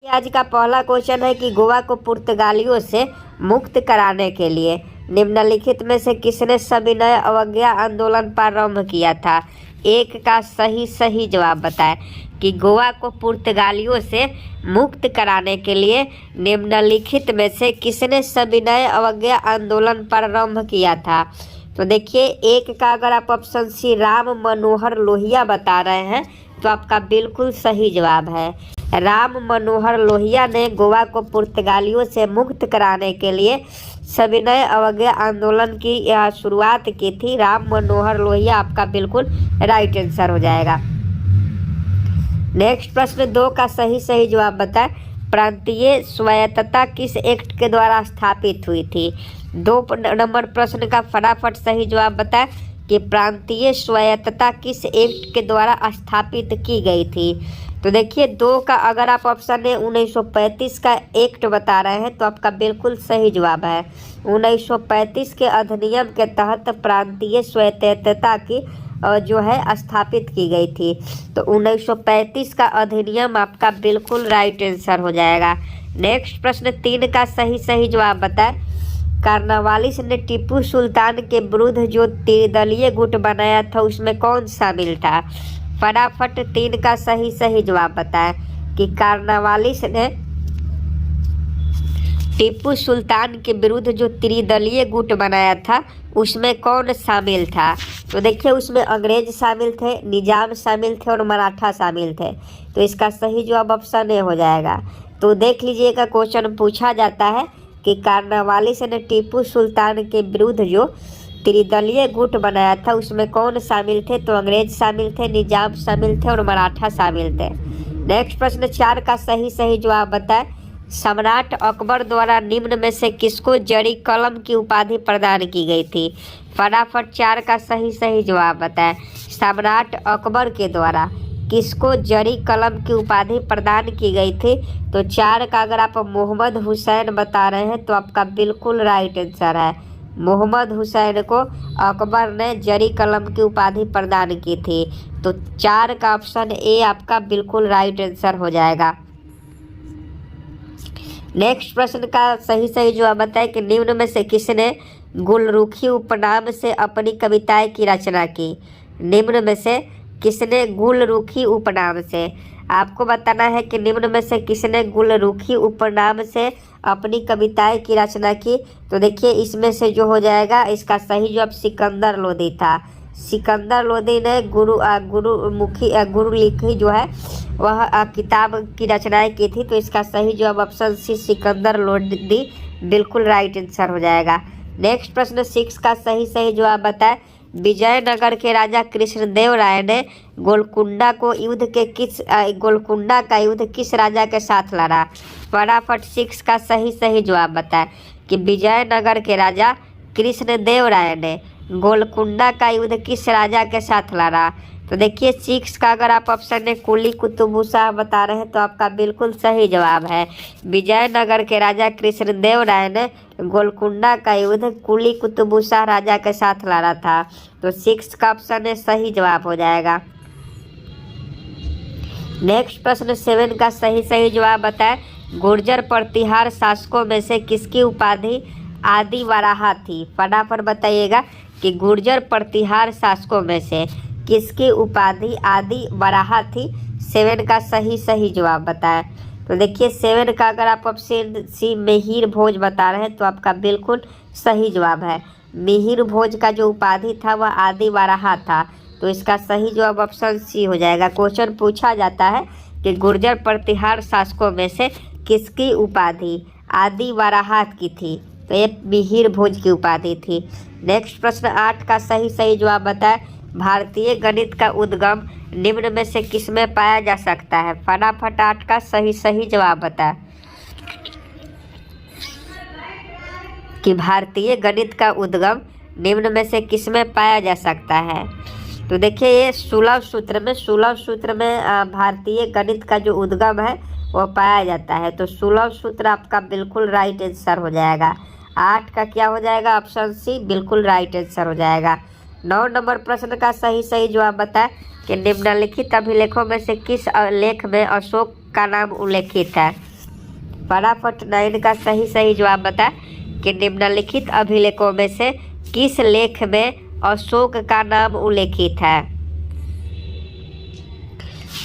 आज का पहला क्वेश्चन है कि गोवा को पुर्तगालियों से मुक्त कराने के लिए निम्नलिखित में से किसने सविनय अवज्ञा आंदोलन प्रारंभ किया था। एक का सही सही जवाब बताएं कि गोवा को पुर्तगालियों से मुक्त कराने के लिए निम्नलिखित में से किसने सविनय अवज्ञा आंदोलन प्रारंभ किया था। तो देखिए एक का अगर आप ऑप्शन सी राम मनोहर लोहिया बता रहे हैं तो आपका बिल्कुल सही जवाब है। राम मनोहर लोहिया ने गोवा को पुर्तगालियों से मुक्त कराने के लिए सविनय अवज्ञा आंदोलन की शुरुआत की थी। राम मनोहर लोहिया आपका बिल्कुल राइट आंसर हो जाएगा। नेक्स्ट प्रश्न 2 का सही सही जवाब बताएं। प्रांतीय स्वायत्तता किस एक्ट के द्वारा स्थापित हुई थी। 2 नंबर प्रश्न का फटाफट सही जवाब बताएं कि प्रांतीय स्वायत्तता किस एक्ट के द्वारा स्थापित की गई थी। तो देखिए 2 का अगर आप ऑप्शन है 1935 का एक्ट बता रहे हैं तो आपका बिल्कुल सही जवाब है। 1935 के अधिनियम के तहत प्रांतीय स्वायत्तता की जो है स्थापित की गई थी। तो 1935 का अधिनियम आपका बिल्कुल राइट आंसर हो जाएगा। नेक्स्ट प्रश्न 3 का सही सही जवाब बताएं। कार्नवालिस ने टीपू सुल्तान के विरुद्ध जो त्रिदलीय गुट बनाया था उसमें कौन शामिल था। फटाफट 3 का सही सही जवाब बताएं कि कार्नवालिस ने टीपू सुल्तान के विरुद्ध जो त्रिदलीय गुट बनाया था उसमें कौन शामिल था। तो देखिए उसमें अंग्रेज शामिल थे, निजाम शामिल थे और मराठा शामिल थे। तो इसका सही जवाब ऑप्शन ए हो जाएगा। तो देख लीजिएगा क्वेश्चन पूछा जाता है कि कार्नवालिस ने टीपू सुल्तान के विरुद्ध जो त्रिदलीय गुट बनाया था उसमें कौन शामिल थे। तो अंग्रेज शामिल थे, निजाम शामिल थे और मराठा शामिल थे। नेक्स्ट प्रश्न 4 का सही सही जवाब बताएं। सम्राट अकबर द्वारा निम्न में से किसको जरी कलम की उपाधि प्रदान की गई थी। फटाफट 4 का सही सही जवाब बताएं। सम्राट अकबर के द्वारा किसको जरी कलम की उपाधि प्रदान की गई थी। तो 4 का अगर आप मोहम्मद हुसैन बता रहे हैं तो आपका बिल्कुल राइट आंसर है। मोहम्मद हुसैन को अकबर ने जरी कलम की उपाधि प्रदान की थी। तो 4 का ऑप्शन ए आपका बिल्कुल राइट आंसर हो जाएगा। नेक्स्ट प्रश्न का सही सही जवाब बताएं कि निम्न में से किसने गुलरुखी उपनाम से अपनी कविताएं की रचना की। निम्न में से किसने गुलरुखी उपनाम से, आपको बताना है कि निम्न में से किसने गुलरुखी उपनाम से अपनी कविताएं की रचना की। तो देखिए इसमें से जो हो जाएगा इसका सही जवाब सिकंदर लोदी था। सिकंदर लोदी ने गुरुलिखी जो है वह किताब की रचनाएं की थी। तो इसका सही जवाब ऑप्शन सी सिकंदर लोदी बिल्कुल राइट आंसर हो जाएगा। नेक्स्ट प्रश्न 6 का सही सही जवाब बताएं। विजयनगर के राजा कृष्णदेव राय ने गोलकुंडा का युद्ध किस राजा के साथ लड़ा। फटाफट 6 का सही सही जवाब बताएं कि विजयनगर के राजा कृष्णदेव राय ने गोलकुंडा का युद्ध किस राजा के साथ लड़ा। तो देखिए 6 का अगर आप ऑप्शन में कुली कुतुब शाह बता रहे हैं तो आपका बिल्कुल सही जवाब है। विजयनगर के राजा कृष्णदेव राय ने गोलकुंडा का युद्ध कुली कुतुब शाह राजा के साथ लड़ा था। तो 6 का ऑप्शन में सही जवाब हो जाएगा। नेक्स्ट प्रश्न 7 का सही सही जवाब बताएं। गुर्जर प्रतिहार शासकों में से किसकी उपाधि आदि वराहा थी। फटाफट बताइएगा कि गुर्जर प्रतिहार शासकों में से किसकी उपाधि आदि वराहा थी। 7 का सही सही जवाब बताएं। तो देखिए 7 का अगर आप ऑप्शन सी मिहिर भोज बता रहे हैं तो आपका बिल्कुल सही जवाब है। मिहिर भोज का जो उपाधि था वह आदि वराहा था। तो इसका सही जवाब ऑप्शन सी हो जाएगा। क्वेश्चन पूछा जाता है कि गुर्जर प्रतिहार शासकों में से किसकी उपाधि आदि वराहा की थी। तो ये मिहिर भोज की उपाधि थी। नेक्स्ट प्रश्न 8 का सही सही जवाब बताएं। भारतीय गणित का उद्गम निम्न में से किसमें पाया जा सकता है। फटाफट 8 का सही सही जवाब बताएं कि भारतीय गणित का उद्गम निम्न में से किसमें पाया जा सकता है। तो देखिए ये 16 सूत्र में भारतीय गणित का जो उद्गम है वो पाया जाता है। तो 16 सूत्र आपका बिल्कुल राइट आंसर हो जाएगा। 8 का क्या हो जाएगा ऑप्शन सी बिल्कुल राइट आंसर हो जाएगा। 9 नंबर प्रश्न का सही सही जवाब बताएं कि निम्नलिखित अभिलेखों में से किस लेख में अशोक का नाम उल्लेखित है। फटाफट 9 का सही जवाब बता कि निम्नलिखित अभिलेखों में से किस लेख में अशोक का नाम उल्लेखित है।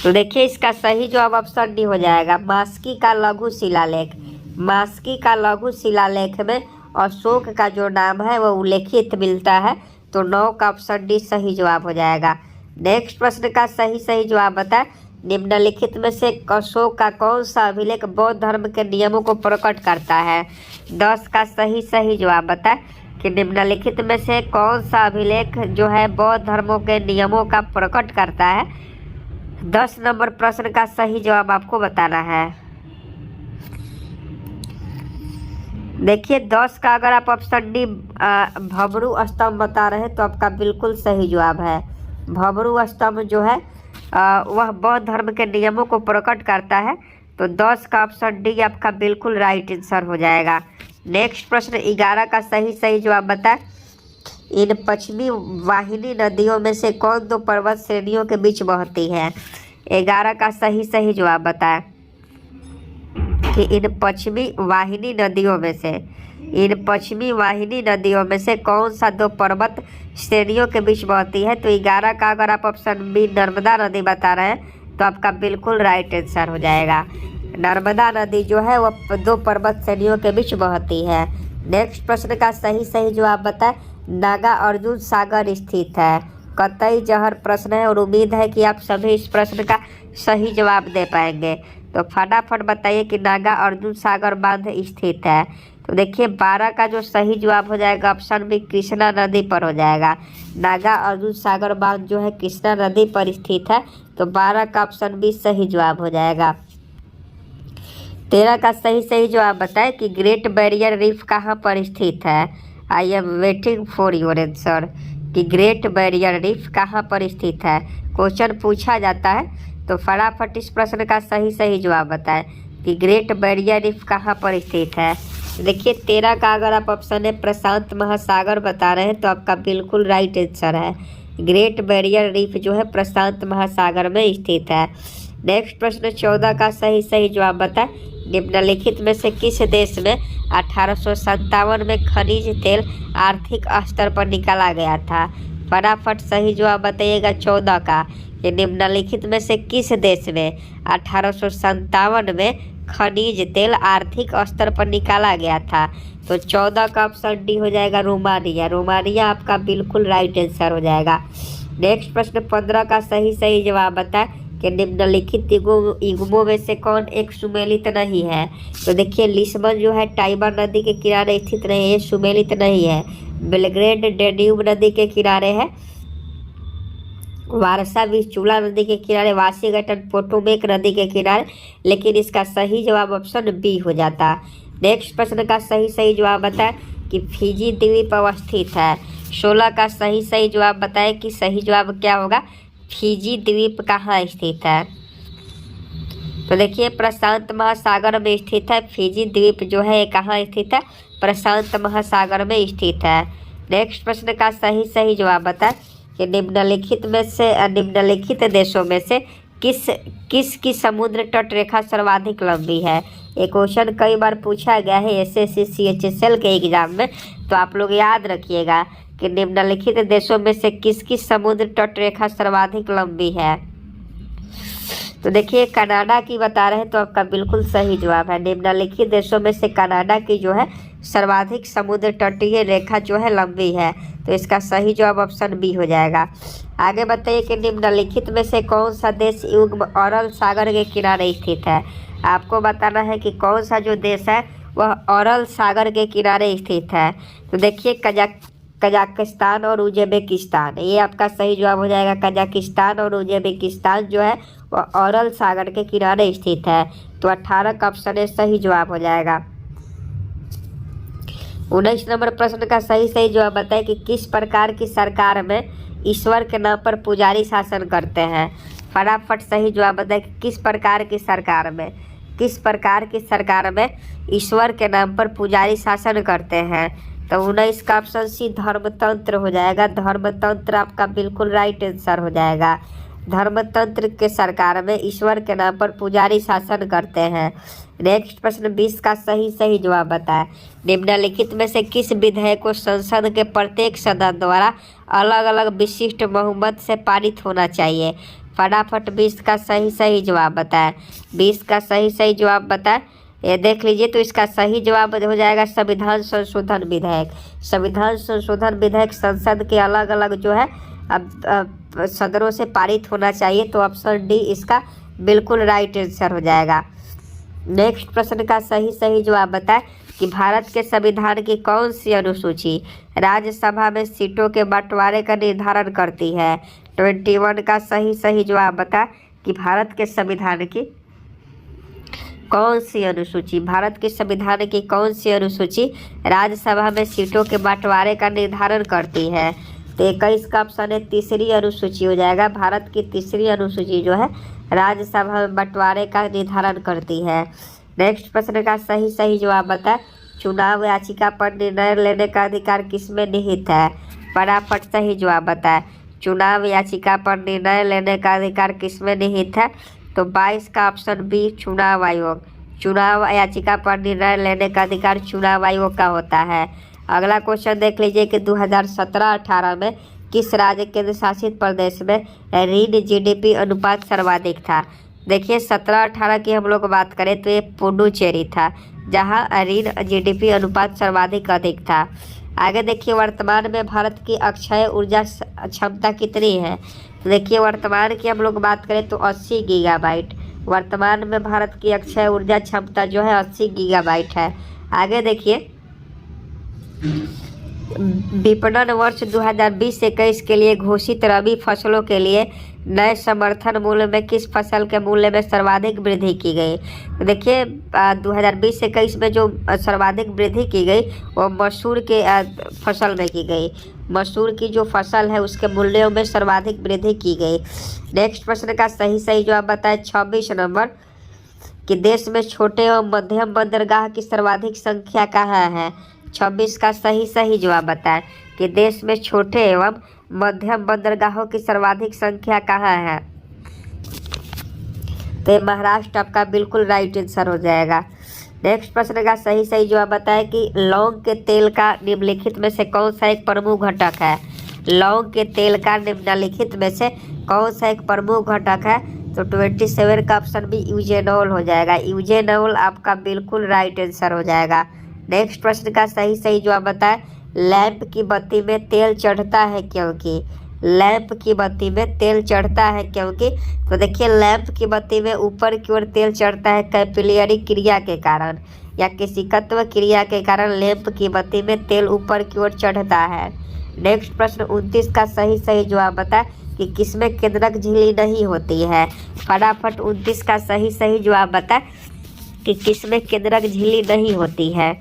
तो देखिए इसका सही जवाब ऑप्शन डी हो जाएगा, मास्की का लघु शिलालेख। मास्की का लघु शिलालेख में अशोक का जो नाम है वो उल्लेखित मिलता है। तो 9 का ऑप्शन डी सही जवाब हो जाएगा। नेक्स्ट प्रश्न का सही जवाब बता, निम्नलिखित में से अशोक का कौन सा अभिलेख बौद्ध धर्म के नियमों को प्रकट करता है। 10 का सही जवाब बता कि निम्नलिखित में से कौन सा अभिलेख जो है बौद्ध धर्मों के नियमों का प्रकट करता है। 10 नंबर प्रश्न का सही जवाब आपको बताना है। देखिए 10 का अगर आप ऑप्शन डी भबरू स्तंभ बता रहे हैं तो आपका बिल्कुल सही जवाब है। भबरू स्तंभ जो है वह बौद्ध धर्म के नियमों को प्रकट करता है। तो 10 का ऑप्शन डी आपका बिल्कुल राइट आंसर हो जाएगा। नेक्स्ट प्रश्न 11 का सही जवाब बता, इन पश्चिमी वाहिनी नदियों में से कौन दो पर्वत श्रेणियों के बीच बहती है। 11 का सही जवाब बता कि इन पश्चिमी वाहिनी नदियों में से कौन सा दो पर्वत श्रेणियों के बीच बहती है। तो 11 का अगर आप ऑप्शन बी नर्मदा नदी बता रहे हैं तो आपका बिल्कुल राइट आंसर हो जाएगा। नर्मदा नदी जो है वह दो पर्वत श्रेणियों के बीच बहती है। नेक्स्ट प्रश्न का सही जवाब बता, नागा अर्जुन सागर स्थित है। कतई जहर प्रश्न है और उम्मीद है कि आप सभी इस प्रश्न का सही जवाब दे पाएंगे। तो फटाफट बताइए कि नागा अर्जुन सागर बांध स्थित है। तो देखिए 12 का जो सही जवाब हो जाएगा ऑप्शन बी कृष्णा नदी पर हो जाएगा। नागा अर्जुन सागर बांध जो है कृष्णा नदी पर स्थित है। तो 12 का ऑप्शन बी सही जवाब हो जाएगा। 13 का सही जवाब बताए कि ग्रेट बैरियर रीफ कहाँ पर स्थित है। I am waiting for your answer कि ग्रेट बैरियर रीफ कहाँ पर स्थित है। क्वेश्चन पूछा जाता है तो फटाफट इस प्रश्न का सही जवाब बताएं कि ग्रेट बैरियर रीफ कहाँ पर स्थित है। देखिए 13 का अगर आप ऑप्शन है प्रशांत महासागर बता रहे हैं तो आपका बिल्कुल राइट आंसर है। ग्रेट बैरियर रीफ जो है प्रशांत महासागर में स्थित है। नेक्स्ट प्रश्न 14 का सही जवाब बताएं, निम्नलिखित में से किस देश में 1857 में खनिज तेल आर्थिक स्तर पर निकाला गया था। फटाफट सही जवाब बताइएगा 14 का कि निम्नलिखित में से किस देश में 1857 में खनिज तेल आर्थिक स्तर पर निकाला गया था। तो 14 का ऑप्शन डी हो जाएगा रोमानिया। रोमानिया आपका बिल्कुल राइट आंसर हो जाएगा। नेक्स्ट प्रश्न 15 का सही जवाब बताएं कि निम्नलिखित युग्मों में से कौन एक सुमेलित नहीं है। तो देखिए लिस्बन जो है टाइबर नदी के किनारे स्थित नहीं है, सुमेलित नहीं है। बेलग्रेड डेन्यूब नदी के किनारे है। वारसा विस्चूला नदी के किनारे, वाशिंगटन पोटोमेक नदी के किनारे, लेकिन इसका सही जवाब ऑप्शन बी हो जाता। नेक्स्ट प्रश्न का सही जवाब बताएं कि फिजी द्वीप अवस्थित है। 16 का सही जवाब बताएं कि सही जवाब क्या होगा, फिजी द्वीप कहाँ स्थित है। तो देखिए प्रशांत महासागर में स्थित है। फिजी द्वीप जो है कहाँ स्थित है, प्रशांत महासागर में स्थित है। नेक्स्ट प्रश्न का सही जवाब बताएं कि निम्नलिखित देशों में से किस की समुद्र तट रेखा सर्वाधिक लंबी है। ये क्वेश्चन कई बार पूछा गया है एसएससी CHSL के एग्जाम में, तो आप लोग याद रखिएगा कि निम्नलिखित देशों में से किसकी समुद्र तट रेखा सर्वाधिक लंबी है। तो देखिए कनाडा की बता रहे हैं तो आपका बिल्कुल सही जवाब है। निम्नलिखित देशों में से कनाडा की जो है सर्वाधिक समुद्र तटीय रेखा जो है लंबी है। तो इसका सही जवाब ऑप्शन बी हो जाएगा। आगे बताइए कि निम्नलिखित में से कौन सा देश युग्म अरल सागर के किनारे स्थित है। आपको बताना है कि कौन सा जो देश है वह अरल सागर के किनारे स्थित है। तो देखिए कजाकिस्तान और उज्बेकिस्तान, ये आपका सही जवाब हो जाएगा। कजाकिस्तान और उज्बेकिस्तान जो है वह अरल सागर के किनारे स्थित है। तो 18 का ऑप्शन है सही जवाब हो जाएगा। 19 नंबर प्रश्न का सही जवाब बताएं कि किस प्रकार की सरकार में ईश्वर के नाम पर पुजारी शासन करते हैं। फटाफट सही जवाब बताएं कि किस प्रकार की सरकार में ईश्वर के नाम पर पुजारी शासन करते हैं। तो 19 का ऑप्शन सी धर्मतंत्र हो जाएगा। धर्मतंत्र आपका बिल्कुल राइट आंसर हो जाएगा। धर्मतंत्र के सरकार में ईश्वर के नाम पर पुजारी शासन करते हैं। नेक्स्ट प्रश्न 20 का सही जवाब बताएं। निम्नलिखित में से किस विधेयक को संसद के प्रत्येक सदस्य द्वारा अलग अलग विशिष्ट बहुमत से पारित होना चाहिए? फटाफट 20 का सही जवाब बताएं। 20 का सही जवाब बताएं। ये देख लीजिए, तो इसका सही जवाब हो जाएगा संविधान संशोधन विधेयक। संविधान संशोधन विधेयक संसद के अलग अलग जो है अब सदनों से पारित होना चाहिए, तो ऑप्शन डी इसका बिल्कुल राइट आंसर हो जाएगा। नेक्स्ट प्रश्न का सही जवाब बताएं कि भारत के संविधान की कौन सी अनुसूची राज्यसभा में सीटों के बंटवारे का निर्धारण करती है? 21 का सही जवाब बताएं कि भारत के संविधान की कौन सी अनुसूची, भारत के संविधान की कौन सी अनुसूची राज्यसभा में सीटों के बंटवारे का निर्धारण करती है? तो 21 का ऑप्शन है तीसरी अनुसूची हो जाएगा। भारत की तीसरी अनुसूची जो है राज्यसभा में बंटवारे का निर्धारण करती है। नेक्स्ट प्रश्न का सही जवाब बताएं। चुनाव याचिका पर निर्णय लेने का अधिकार किसमें निहित है? फटाफट सही जवाब बताएं। चुनाव याचिका पर निर्णय लेने का अधिकार किसमें निहित है? तो 22 का ऑप्शन बी चुनाव आयोग। चुनाव याचिका पर निर्णय लेने का अधिकार चुनाव आयोग का होता है। अगला क्वेश्चन देख लीजिए कि 2017-18 में किस राज्य केंद्र शासित प्रदेश में ऋण जीडीपी अनुपात सर्वाधिक था? देखिए 17-18 की हम लोग बात करें तो ये पुडुचेरी था, जहां ऋण जीडीपी अनुपात सर्वाधिक अधिक था। आगे देखिए वर्तमान में भारत की अक्षय ऊर्जा क्षमता कितनी है? देखिए वर्तमान की हम लोग बात करें तो 80 गीगाबाइट। वर्तमान में भारत की अक्षय ऊर्जा क्षमता जो है 80 गीगाबाइट है। आगे देखिए विपणन वर्ष 2020-21 के लिए घोषित रबी फसलों के लिए नए समर्थन मूल्य में किस फसल के मूल्य में सर्वाधिक वृद्धि की गई? तो देखिए 2020-21 में जो सर्वाधिक वृद्धि की गई वो मसूर के फसल में की गई। मसूर की जो फसल है उसके मूल्यों में सर्वाधिक वृद्धि की गई। नेक्स्ट प्रश्न का सही जवाब बताएं। 26 नंबर कि देश में छोटे और मध्यम बंदरगाह की सर्वाधिक संख्या कहाँ है? 26 का सही जवाब बताएं कि देश में छोटे एवं मध्यम बंदरगाहों की सर्वाधिक संख्या कहाँ है? तो महाराष्ट्र आपका बिल्कुल राइट आंसर हो जाएगा। नेक्स्ट प्रश्न का सही जवाब बताएं कि लौंग के तेल का निम्नलिखित में से कौन सा एक प्रमुख घटक है? लौंग के तेल का निम्नलिखित में से कौन सा एक प्रमुख घटक है? तो 27 का ऑप्शन भी यूजेनॉल हो जाएगा। यूजेनॉल आपका बिल्कुल राइट आंसर हो जाएगा। नेक्स्ट प्रश्न का सही जवाब बताएं। लैंप की बत्ती में तेल चढ़ता है क्योंकि? लैंप की बत्ती में तेल चढ़ता है क्योंकि? तो देखिए लैंप की बत्ती में ऊपर की ओर तेल चढ़ता है कैपिलरी क्रिया के कारण या केशिकत्व क्रिया के कारण लैंप की बत्ती में तेल ऊपर की ओर चढ़ता है। नेक्स्ट प्रश्न 29 का सही जवाब बताएं कि किसमें केंद्रक झिल्ली नहीं होती है? फटाफट 29 का सही जवाब बताएं कि किसमें केंद्रक झिल्ली नहीं होती है।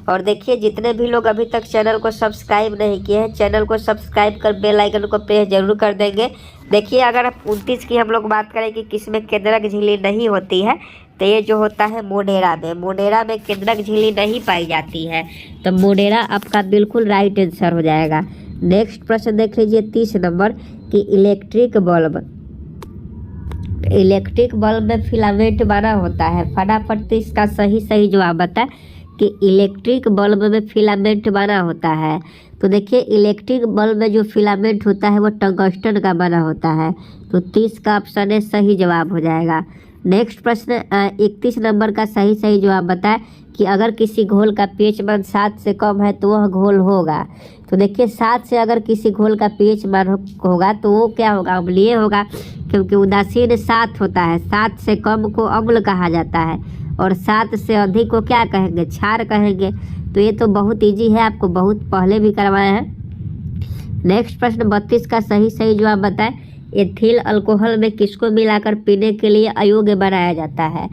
और देखिए जितने भी लोग अभी तक चैनल को सब्सक्राइब नहीं किए हैं, चैनल को सब्सक्राइब कर बेल आइकन को प्रेस जरूर कर देंगे। देखिए अगर आप 29 की हम लोग बात करें कि किसमें केंद्रक झिल्ली नहीं होती है, तो ये जो होता है मोढेरा में। मोढेरा में केंद्रक झिल्ली नहीं पाई जाती है, तो मोढेरा आपका बिल्कुल राइट आंसर हो जाएगा। नेक्स्ट प्रश्न देख लीजिए 30 नंबर कि इलेक्ट्रिक बल्ब में फिलामेंट बना होता है। फटाफट इसका सही जवाब बताएं कि इलेक्ट्रिक बल्ब में फिलामेंट बना होता है। तो देखिए इलेक्ट्रिक बल्ब में जो फिलामेंट होता है वो टंगस्टन का बना होता है, तो 30 का ऑप्शन है सही जवाब हो जाएगा। नेक्स्ट प्रश्न 31 नंबर का सही जवाब बताएं कि अगर किसी घोल का पीएच मान 7 से कम है तो वह घोल होगा। तो देखिए 7 से अगर किसी घोल का पीएच मान होगा तो वो क्या होगा? अम्लीय होगा, क्योंकि उदासीन 7 होता है। 7 से कम को अम्ल कहा जाता है और 7 से अधिक को क्या कहेंगे? क्षार कहेंगे। तो ये तो बहुत इजी है, आपको बहुत पहले भी करवाए हैं। नेक्स्ट प्रश्न 32 का सही जवाब बताएं। एथिल अल्कोहल में किसको मिलाकर पीने के लिए अयोग्य बनाया जाता है?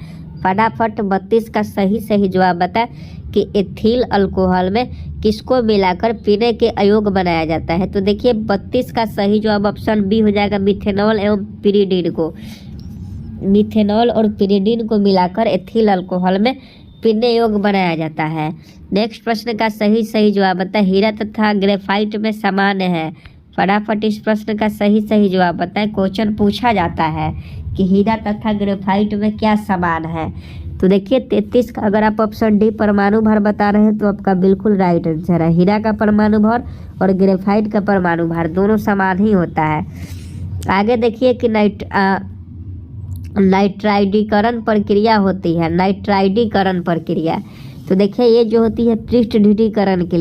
फटाफट 32 का सही जवाब बताएं कि एथिल अल्कोहल में किसको मिलाकर पीने के अयोग्य बनाया जाता है? तो देखिए 32 का सही जवाब ऑप्शन बी हो जाएगा, मिथेनॉल एवं पिरिडीन को। मिथेनॉल और पिरिडीन को मिलाकर एथिल अल्कोहल में पीने योग्य बनाया जाता है। नेक्स्ट प्रश्न का सही जवाब बताएं। हीरा तथा ग्रेफाइट में समान है। फटाफट इस प्रश्न का सही जवाब बताएं। क्वेश्चन पूछा जाता है कि हीरा तथा ग्रेफाइट में क्या समान है। तो देखिए 33 का अगर आप ऑप्शन डी परमाणु भार बता रहे हैं तो आपका बिल्कुल राइट आंसर है। हीरा का परमाणु भार और ग्रेफाइट का परमाणु भार दोनों समान ही होता है। आगे देखिए कि नाइट्राइडीकरण प्रक्रिया होती है। नाइट्राइडीकरण प्रक्रिया, तो देखिए ये जो होती है पृष्ठढीडीकरण के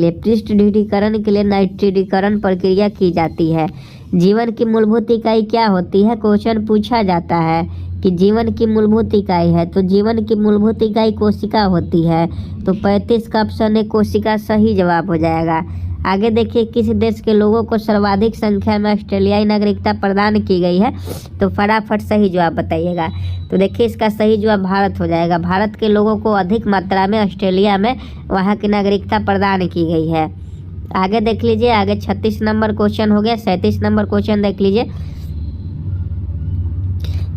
लिए नाइट्राइडीकरण प्रक्रिया की जाती है। जीवन की मूलभूत इकाई क्या होती है? क्वेश्चन पूछा जाता है कि जीवन की मूलभूत इकाई है, तो जीवन की मूलभूत इकाई कोशिका होती है। तो 35 का ऑप्शन है कोशिका सही जवाब हो जाएगा। आगे देखिए किस देश के लोगों को सर्वाधिक संख्या में ऑस्ट्रेलियाई नागरिकता प्रदान की गई है? तो फटाफट सही जवाब बताइएगा। तो देखिए इसका सही जवाब भारत हो जाएगा। भारत के लोगों को अधिक मात्रा में ऑस्ट्रेलिया में वहाँ की नागरिकता प्रदान की गई है। आगे देख लीजिए, आगे 36 नंबर क्वेश्चन हो गया। 37 नंबर क्वेश्चन देख लीजिए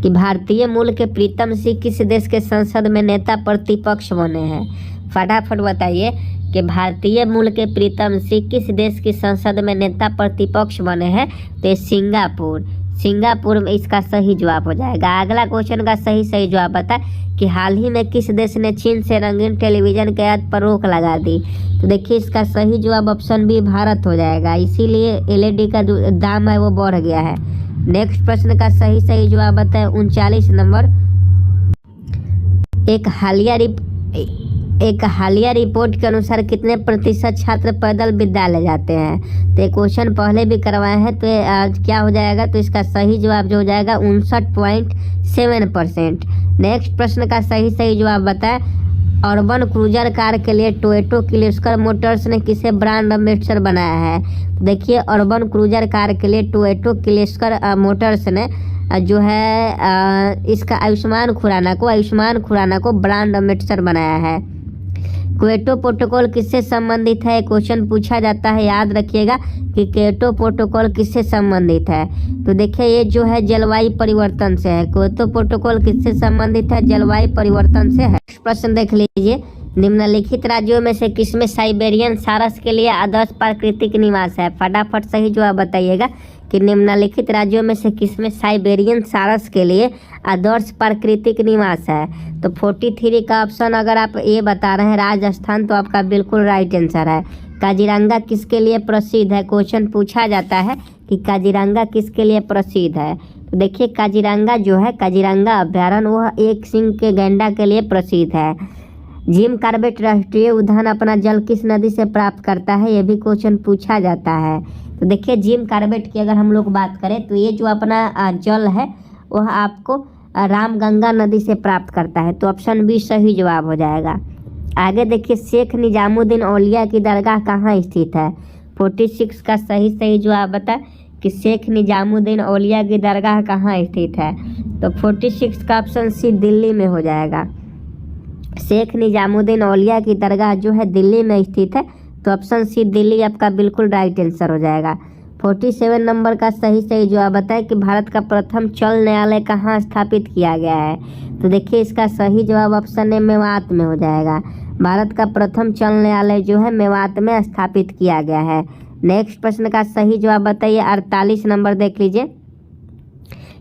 कि भारतीय मूल के प्रीतम सिंह किस देश के संसद में नेता प्रतिपक्ष बने हैं? फटाफट बताइए कि भारतीय मूल के प्रीतम सिंह किस देश की संसद में नेता प्रतिपक्ष बने हैं? तो सिंगापुर में इसका सही जवाब हो जाएगा। अगला क्वेश्चन का सही जवाब बता कि हाल ही में किस देश ने चीन से रंगीन टेलीविजन के आयात पर रोक लगा दी? तो देखिए इसका सही जवाब ऑप्शन बी भारत हो जाएगा। इसीलिए एलईडी का जो दाम है वो बढ़ गया है। नेक्स्ट प्रश्न का सही जवाब बताए 39 नंबर। एक हालिया रिपोर्ट के अनुसार कितने प्रतिशत छात्र पैदल विद्यालय जाते हैं? तो ये क्वेश्चन पहले भी करवाए हैं, तो क्या हो जाएगा? तो इसका सही जवाब जो हो जाएगा 59.7%। नेक्स्ट प्रश्न का सही जवाब बताएं। अर्बन क्रूजर कार के लिए टोयोटा किर्लोस्कर मोटर्स ने किसे ब्रांड एम्बेसडर बनाया है? देखिए अर्बन क्रूजर कार के लिए टोयोटा किर्लोस्कर मोटर्स ने जो है इसका आयुष्मान खुराना को ब्रांड एम्बेसडर बनाया है। क्योटो प्रोटोकॉल किससे संबंधित है? क्वेश्चन पूछा जाता है, याद रखिएगा कि क्योटो प्रोटोकॉल किससे संबंधित है। तो देखिए ये जो है जलवायु परिवर्तन से है। क्योटो प्रोटोकॉल किससे संबंधित है? जलवायु परिवर्तन से है। प्रश्न देख लीजिए, निम्नलिखित राज्यों में से किसमें साइबेरियन सारस के लिए आदर्श प्राकृतिक निवास है? फटाफट सही जवाब बताइएगा कि निम्नलिखित राज्यों में से किसमें साइबेरियन सारस के लिए आदर्श प्राकृतिक निवास है? तो 43 का ऑप्शन अगर आप ये बता रहे हैं राजस्थान, तो आपका बिल्कुल राइट आंसर है। काजीरंगा किसके लिए प्रसिद्ध है? क्वेश्चन पूछा जाता है कि काजीरंगा किसके लिए प्रसिद्ध है? तो देखिए काजीरंगा जो है, काजीरंगा अभ्यारण्य वह एक सिंह के गैंडा के लिए प्रसिद्ध है। जिम कॉर्बेट राष्ट्रीय उद्यान अपना जल किस नदी से प्राप्त करता है? यह भी क्वेश्चन पूछा जाता है। तो देखिए जिम कॉर्बेट की अगर हम लोग बात करें तो ये जो अपना जल है वह आपको रामगंगा नदी से प्राप्त करता है। तो ऑप्शन बी सही जवाब हो जाएगा। आगे देखिए शेख निजामुद्दीन औलिया की दरगाह कहाँ स्थित है? 46 का सही जवाब बता कि शेख निजामुद्दीन औलिया की दरगाह कहाँ स्थित है? तो 46 का ऑप्शन सी दिल्ली में हो जाएगा। शेख निजामुद्दीन औलिया की दरगाह जो है दिल्ली में स्थित है। तो ऑप्शन सी दिल्ली आपका बिल्कुल राइट आंसर हो जाएगा। 47 नंबर का सही जवाब बताएं कि भारत का प्रथम जल न्यायालय कहाँ स्थापित किया गया है? तो देखिए इसका सही जवाब ऑप्शन ए मेवात में हो जाएगा। भारत का प्रथम जल न्यायालय जो है मेवात में स्थापित किया गया है। नेक्स्ट प्रश्न का सही जवाब बताइए 48 नंबर देख लीजिए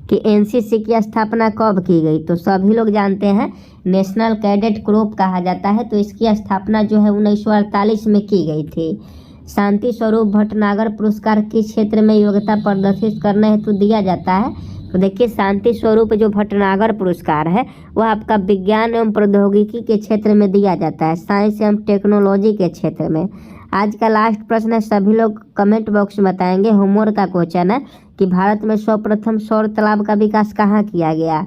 कि एनसीसी की स्थापना कब की गई? तो सभी लोग जानते हैं नेशनल कैडेट कोर कहा जाता है। तो इसकी स्थापना जो है 1948 में की गई थी। शांति स्वरूप भटनागर पुरस्कार किस क्षेत्र में योग्यता प्रदर्शित करने हेतु दिया जाता है? तो देखिए शांति स्वरूप जो भटनागर पुरस्कार है वह आपका विज्ञान एवं प्रौद्योगिकी के क्षेत्र में दिया जाता है, साइंस एवं टेक्नोलॉजी के क्षेत्र में। आज का लास्ट प्रश्न है, सभी लोग कमेंट बॉक्स में बताएंगे। होमवर्क का क्वेश्चन है कि भारत में सर्वप्रथम सौर तालाब का विकास कहाँ किया गया?